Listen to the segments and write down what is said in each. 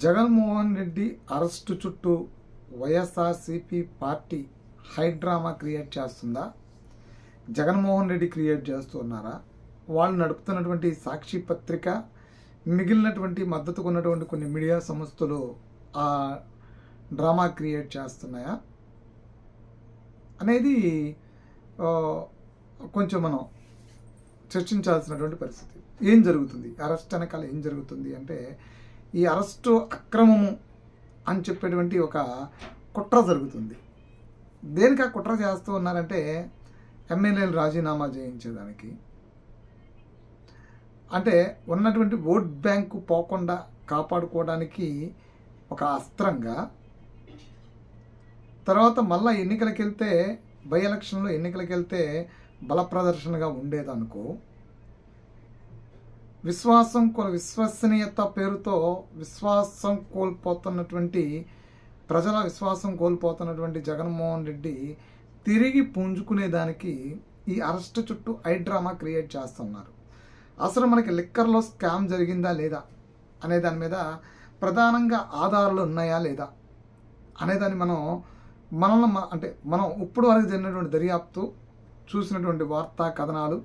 Jaganmohan Reddy arrest చుట్టూ YSRCP party high drama create చేస్తుందా? Jaganmohan Reddy create చేస్తున్నారా? వాళ్ళు నడుపుతున్నటువంటి సాక్షి పత్రిక, మిగిలినటువంటి మద్దతుకు ఉన్నటువంటి కొన్ని మీడియా సంస్థలు ఆ డ్రామా క్రియేట్ చేస్తున్నాయా అనేది కొంచెం మనం చర్చించాల్సినటువంటి పరిస్థితి. ఏం జరుగుతుంది, అరెస్ట్ వెనకాల ఏం జరుగుతుంది అంటే, ఈ అరెస్టు అక్రమము అని చెప్పేటువంటి ఒక కుట్ర జరుగుతుంది. దేనికి ఆ కుట్ర చేస్తూ ఉన్నారంటే, ఎమ్మెల్యేలు రాజీనామా చేయించేదానికి, అంటే ఉన్నటువంటి ఓట్ బ్యాంకు పోకుండా కాపాడుకోవడానికి ఒక అస్త్రంగా, తర్వాత మళ్ళీ ఎన్నికలకు వెళ్తే, బై ఎలక్షన్లో ఎన్నికలకు వెళ్తే బల ప్రదర్శనగా ఉండేదనుకో, విశ్వసనీయత పేరుతో విశ్వాసం కోల్పోతున్నటువంటి, ప్రజల విశ్వాసం కోల్పోతున్నటువంటి జగన్మోహన్ రెడ్డి తిరిగి పుంజుకునేదానికి ఈ అరెస్ట్ చుట్టూ డ్రామా క్రియేట్ చేస్తున్నారు. అసలు మనకి లిక్కర్లో స్కామ్ జరిగిందా లేదా అనే దాని మీద ప్రధానంగా ఆధారాలు ఉన్నాయా లేదా అనేదాన్ని మనం ఇప్పుడు వరకు జరిగినటువంటి దర్యాప్తు, చూసినటువంటి వార్తా కథనాలు,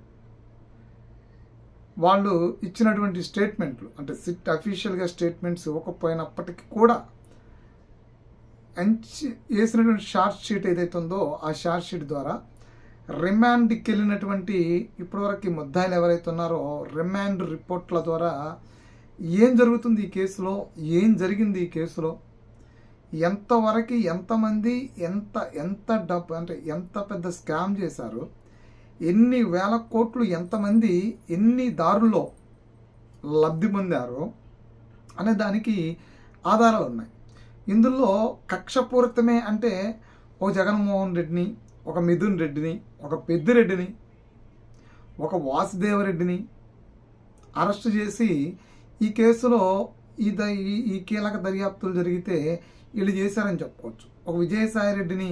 వాళ్ళు ఇచ్చినటువంటి స్టేట్మెంట్లు, అంటే సిట్ అఫీషియల్గా స్టేట్మెంట్స్ ఇవ్వకపోయినప్పటికీ కూడా వేసినటువంటి షార్ట్ షీట్ ఏదైతే ఉందో ఆ షార్ట్ షీట్ ద్వారా రిమాండ్కి వెళ్ళినటువంటి ఇప్పటివరకు ముద్దాయిలు ఎవరైతే ఉన్నారో రిమాండ్ రిపోర్ట్ల ద్వారా ఏం జరుగుతుంది ఈ కేసులో, ఏం జరిగింది ఈ కేసులో, ఎంతవరకు ఎంతమంది ఎంత డబ్బు, అంటే ఎంత పెద్ద స్కామ్ చేశారు, ఎన్ని వేల కోట్లు ఎంతమంది ఎన్ని దారుల్లో లబ్ధి పొందారో అనే దానికి ఆధారాలు ఉన్నాయి. ఇందులో కక్షపూరితమే అంటే ఒక జగన్మోహన్ రెడ్డిని, ఒక మిథున్ రెడ్డిని, ఒక పెద్దిరెడ్డిని, ఒక వాసుదేవరెడ్డిని అరెస్టు చేసి ఈ కేసులో ఈ కీలక దర్యాప్తులు జరిగితే వీళ్ళు చేశారని చెప్పుకోవచ్చు. ఒక విజయసాయి రెడ్డిని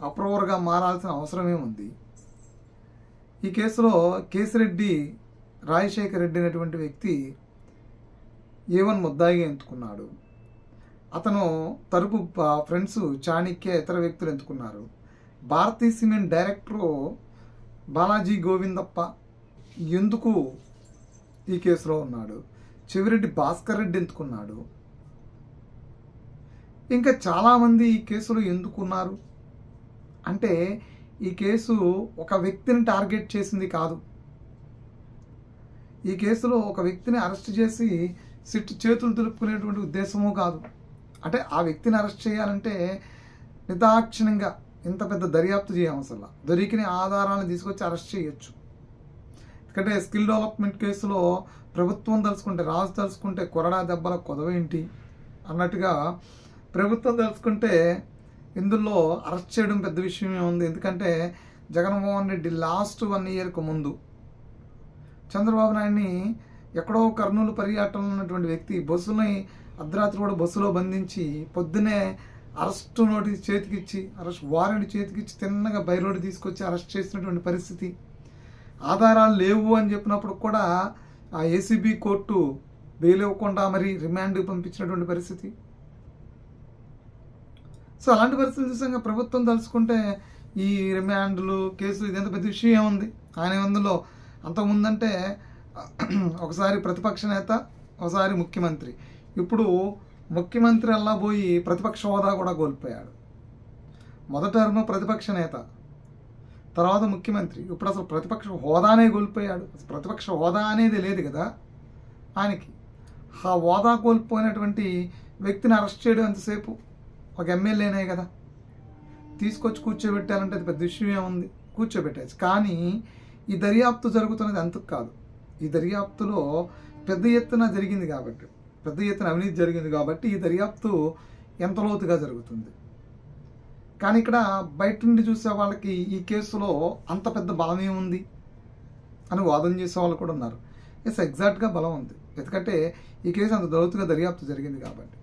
అప్రూవర్గా మారాల్సిన అవసరమే ఉంది. ఈ కేసులో కేసిరెడ్డి రాజశేఖర్ రెడ్డి అనేటువంటి వ్యక్తి A1 ముద్దాయిగా ఎంచుకున్నాడు. అతను తరపు ఫ్రెండ్స్ చాణిక్య ఇతర వ్యక్తులు ఎంచుకున్నారు. భారతీ సిమెంట్ డైరెక్టరు బాలాజీ గోవిందప్ప ఎందుకు ఈ కేసులో ఉన్నాడు. చెవిరెడ్డి భాస్కర్ రెడ్డి ఎంచుకున్నాడు. ఇంకా చాలామంది ఈ కేసులో ఎందుకున్నారు అంటే, ఈ కేసు ఒక వ్యక్తిని టార్గెట్ చేసింది కాదు. ఈ కేసులో ఒక వ్యక్తిని అరెస్ట్ చేసి సిట్ చేతులు దులుపుకునేటువంటి ఉద్దేశము కాదు. అంటే ఆ వ్యక్తిని అరెస్ట్ చేయాలంటే నిర్దాక్షిణ్యంగా ఇంత పెద్ద దర్యాప్తు చేయవసరం, దొరికిన ఆధారాలను తీసుకొచ్చి అరెస్ట్ చేయొచ్చు. ఎందుకంటే స్కిల్ డెవలప్మెంట్ కేసులో ప్రభుత్వం తలుచుకుంటే, రాజు తలుచుకుంటే కొరడా దెబ్బల కొదవేంటి అన్నట్టుగా ప్రభుత్వం తలుచుకుంటే ఇందులో అరెస్ట్ చేయడం పెద్ద విషయమే ఉంది. ఎందుకంటే జగన్మోహన్ రెడ్డి లాస్ట్ 1 ఇయర్కు ముందు చంద్రబాబు నాయుడిని ఎక్కడో కర్నూలు పర్యటనలో ఉన్నటువంటి వ్యక్తి బస్సుని అర్ధరాత్రి కూడా బస్సులో బంధించి పొద్దునే అరెస్టు నోటీస్ చేతికిచ్చి, అరెస్ట్ వారెంట్ చేతికిచ్చి తిన్నగా బయలుడి తీసుకొచ్చి అరెస్ట్ చేసినటువంటి పరిస్థితి. ఆధారాలు లేవు అని చెప్పినప్పుడు కూడా ఆ ఏసీబీ కోర్టు బెయిల్ ఇవ్వకుండా మరి రిమాండ్కి పంపించినటువంటి పరిస్థితి. సో అలాంటి పరిస్థితులు చూసాక ప్రభుత్వం తలుచుకుంటే ఈ రిమాండ్లు కేసులు ఇదంత పెద్ద విషయం ఏముంది. ఆయన అందులో అంతకుముందంటే ఒకసారి ప్రతిపక్ష నేత, ఒకసారి ముఖ్యమంత్రి. ఇప్పుడు ముఖ్యమంత్రి అలా పోయి ప్రతిపక్ష హోదా కూడా కోల్పోయాడు. మొదట ప్రతిపక్ష నేత, తర్వాత ముఖ్యమంత్రి, ఇప్పుడు అసలు ప్రతిపక్ష హోదానే కోల్పోయాడు. ప్రతిపక్ష హోదా అనేది లేదు కదా ఆయనకి. ఆ హోదా కోల్పోయినటువంటి వ్యక్తిని అరెస్ట్ చేయడం ఎంతసేపు, ఒక ఎమ్మెల్యేనే కదా, తీసుకొచ్చి కూర్చోబెట్టాలంటే అది పెద్ద విషయం ఏముంది, కూర్చోబెట్టచ్చు. కానీ ఈ దర్యాప్తు జరుగుతున్నది అంతకు కాదు. ఈ దర్యాప్తులో పెద్ద ఎత్తున జరిగింది కాబట్టి, పెద్ద ఎత్తున అవినీతి జరిగింది కాబట్టి ఈ దర్యాప్తు ఎంత లోతుగా జరుగుతుంది. కానీ ఇక్కడ బయట నుండి చూసే వాళ్ళకి ఈ కేసులో అంత పెద్ద బలం ఏముంది అని వాదన చేసే వాళ్ళు కూడా ఉన్నారు. ఎగ్జాక్ట్గా బలం ఉంది. ఎందుకంటే ఈ కేసు అంత లోతుగా దర్యాప్తు జరిగింది కాబట్టి.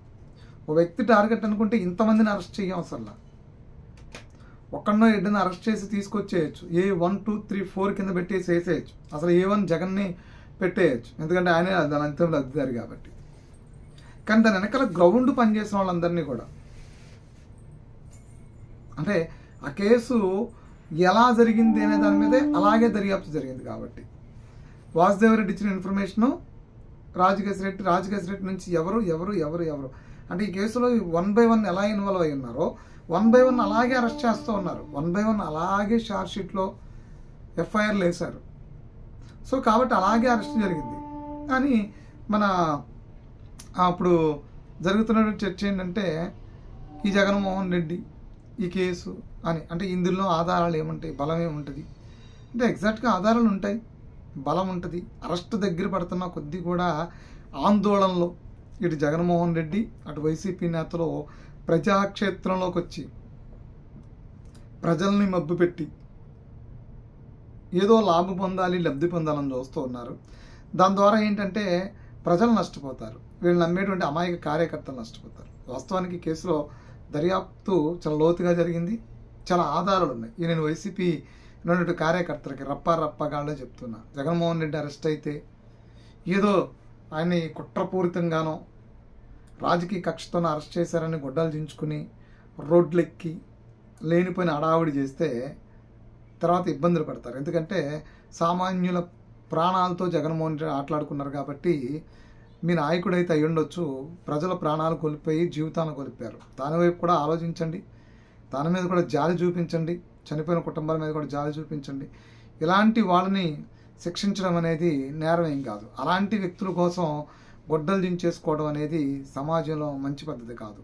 ఒక వ్యక్తి టార్గెట్ అనుకుంటే ఇంతమందిని అరెస్ట్ చేయవసరంలా, ఒక్కడనో ఎడ్డని అరెస్ట్ చేసి తీసుకొచ్చేయచ్చు. A1, 2, 3, 4 కింద పెట్టేసి వేసేయచ్చు. అసలు A1 జగన్ని పెట్టేయచ్చు, ఎందుకంటే ఆయనే దాని అంతం లబ్ధిదారు కాబట్టి. కానీ దాని వెనకాల గ్రౌండ్ పనిచేసిన వాళ్ళందరినీ కూడా, అంటే ఆ కేసు ఎలా జరిగింది అనే దాని మీదే అలాగే దర్యాప్తు జరిగింది. కాబట్టి వాసుదేవరెడ్డి ఇచ్చిన ఇన్ఫర్మేషను రాజకేశ్ రెడ్డి నుంచి ఎవరు అంటే ఈ కేసులో 1 by 1 ఎలా ఇన్వాల్వ్ అయి ఉన్నారో 1 by 1 అలాగే అరెస్ట్ చేస్తూ ఉన్నారు. 1 by 1 అలాగే ఛార్జ్ షీట్లో ఎఫ్ఐఆర్లు వేశారు. సో కాబట్టి అలాగే అరెస్ట్ జరిగింది. కానీ మన అప్పుడు జరుగుతున్న చర్చ ఏంటంటే ఈ జగన్మోహన్ రెడ్డి ఈ కేసు అని, అంటే ఇందులో ఆధారాలు ఏముంటాయి, బలం ఏముంటుంది అంటే ఎగ్జాక్ట్గా ఆధారాలు ఉంటాయి, బలం ఉంటుంది. అరెస్ట్ దగ్గర పడుతున్న కొద్దీ కూడా ఆందోళనలో ఇటు జగన్మోహన్ రెడ్డి అటు వైసీపీ నేతలు ప్రజాక్షేత్రంలోకి వచ్చి ప్రజల్ని మభ్యపెట్టి ఏదో లాభం పొందాలి, లబ్ధి పొందాలని చూస్తూ ఉన్నారు. దాని ద్వారా ఏంటంటే ప్రజలు నష్టపోతారు, వీళ్ళు నమ్మేటువంటి అమాయక కార్యకర్తలు నష్టపోతారు. వాస్తవానికి కేసులో దర్యాప్తు చాలా లోతుగా జరిగింది, చాలా ఆధారాలు ఉన్నాయి. నేను వైసీపీ ఉన్నటువంటి కార్యకర్తలకి రప్పాగాళ్ళే చెప్తున్నా, జగన్మోహన్ రెడ్డి అరెస్ట్ అయితే ఏదో ఆయన్ని కుట్రపూరితంగానో రాజకీయ కక్షతో అరెస్ట్ చేశారని గొడ్డలు దించుకుని రోడ్లెక్కి లేనిపోయిన హడావుడి చేస్తే తర్వాత ఇబ్బందులు పడతారు. ఎందుకంటే సామాన్యుల ప్రాణాలతో జగన్మోహన్ రెడ్డి ఆటలాడుకున్నారు. కాబట్టి మీ నాయకుడైతే అయ్యుండొచ్చు, ప్రజల ప్రాణాలు కోల్పోయి జీవితాలను కోల్పోయారు. దాని వైపు కూడా ఆలోచించండి, దాని మీద కూడా జాలి చూపించండి, చనిపోయిన కుటుంబాల మీద కూడా జాలి చూపించండి. ఇలాంటి వాళ్ళని శిక్షించడం అనేది నేరం ఏం కాదు. అలాంటి వ్యక్తుల కోసం గొడ్డలు దించేసుకోవడం అనేది సమాజంలో మంచి పద్ధతి కాదు.